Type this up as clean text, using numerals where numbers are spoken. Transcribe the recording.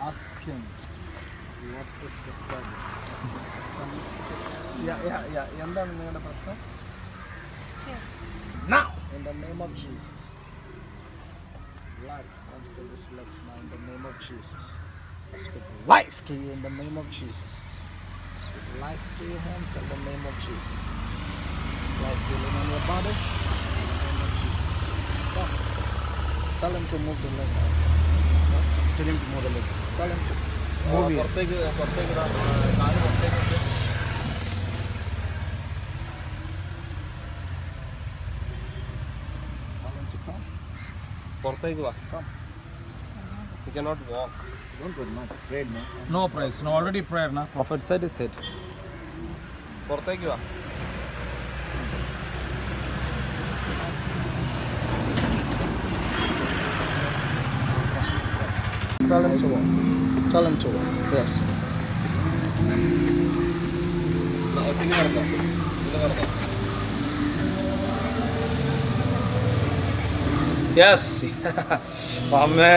Ask him what is the problem. എന്താണ് നിങ്ങളുടെ പ്രശ്നം? Now, in the name of Jesus, life comes to this legs now in the name of Jesus. I speak life to you in the name of Jesus. I speak life to your hands in the name of Jesus. Life healing on your body in the name of Jesus. Come. Tell him to move the leg out. Tell him to move the leg. Tell him to move it. Come. You cannot walk. Don't go much. Afraid, no? No praise. No, already prayer, na. Prophet said is it. പുറത്തേക്ക് വാ. Tell him to walk. Tell him to walk. Yes. ഒറ്റയ്ക്ക് നടന്നോ? ഇത് നടന്നോ? Yes. Amen.